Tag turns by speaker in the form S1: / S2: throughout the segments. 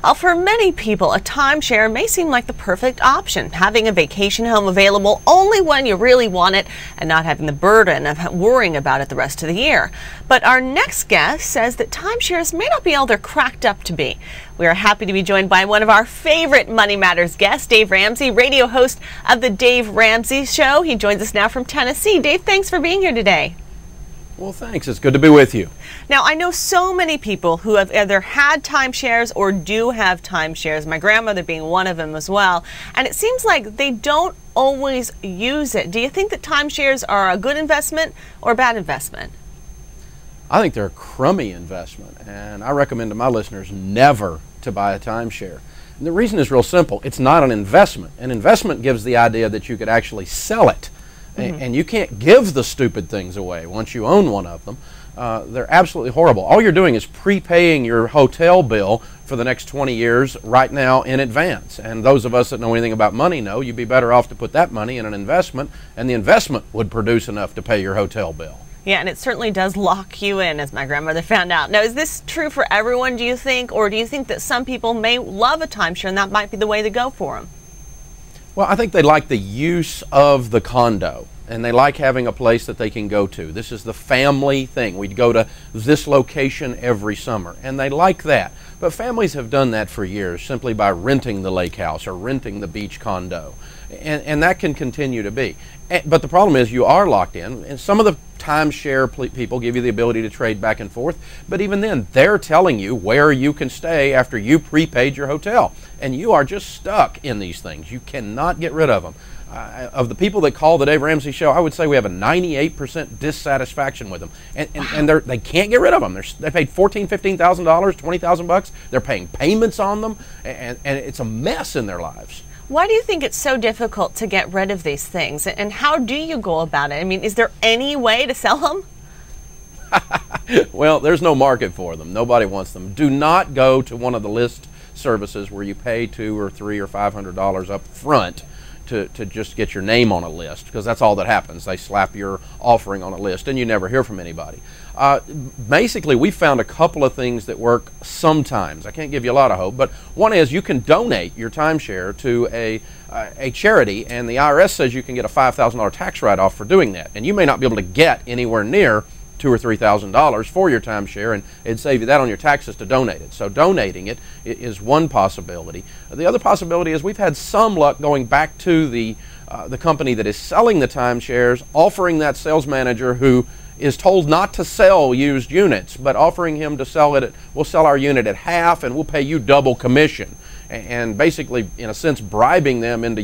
S1: Well, for many people, a timeshare may seem like the perfect option, having a vacation home available only when you really want it and not having the burden of worrying about it the rest of the year. But our next guest says that timeshares may not be all they're cracked up to be. We are happy to be joined by one of our favorite Money Matters guests, Dave Ramsey, radio host of the Dave Ramsey Show. He joins us now from Tennessee. Dave, thanks for being here today.
S2: Well, thanks. It's good to be with you.
S1: Now, I know so many people who have either had timeshares or do have timeshares, my grandmother being one of them as well, and it seems like they don't always use it. Do you think that timeshares are a good investment or a bad investment?
S2: I think they're a crummy investment, and I recommend to my listeners never to buy a timeshare. And the reason is real simple. It's not an investment. An investment gives the idea that you could actually sell it. And you can't give the stupid things away once you own one of them. They're absolutely horrible. All you're doing is prepaying your hotel bill for the next 20 years right now in advance. And those of us that know anything about money know you'd be better off to put that money in an investment, and the investment would produce enough to pay your hotel bill.
S1: Yeah, and it certainly does lock you in, as my grandmother found out. Now, is this true for everyone, do you think, or do you think that some people may love a timeshare and that might be the way to go for them?
S2: Well, I think they like the use of the condo, and they like having a place that they can go to. This is the family thing. We'd go to this location every summer, and they like that. But families have done that for years simply by renting the lake house or renting the beach condo, and that can continue to be. But the problem is you are locked in, and some of the timeshare people give you the ability to trade back and forth, but even then they're telling you where you can stay after you prepaid your hotel, and you are just stuck in these things. You cannot get rid of them. Of the people that call the Dave Ramsey Show, I would say we have a 98% dissatisfaction with them, and they can't get rid of them. They paid $14,000, $15,000, $20,000. They're paying payments on them, and it's a mess in their lives.
S1: Why do you think it's so difficult to get rid of these things, and how do you go about it? I mean, is there any way to sell them?
S2: Well, there's no market for them. Nobody wants them. Do not go to one of the list services where you pay $200 or $300 or $500 up front to just get your name on a list, because that's all that happens. They slap your offering on a list and you never hear from anybody. Basically, we found a couple of things that work sometimes. I can't give you a lot of hope, but one is you can donate your timeshare to a charity, and the IRS says you can get a $5,000 tax write-off for doing that, and you may not be able to get anywhere near $2,000 or $3,000 for your timeshare, and it'd save you that on your taxes to donate it. So donating it is one possibility. The other possibility is we've had some luck going back to the company that is selling the timeshares, offering that sales manager who is told not to sell used units, but offering him to sell it we'll sell our unit at half and we'll pay you double commission, and basically in a sense bribing them into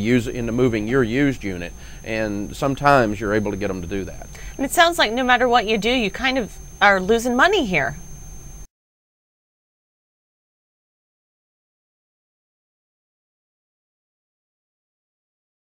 S2: moving your used unit, and sometimes you're able to get them to do that.
S1: And it sounds like no matter what you do, you kind of are losing money here.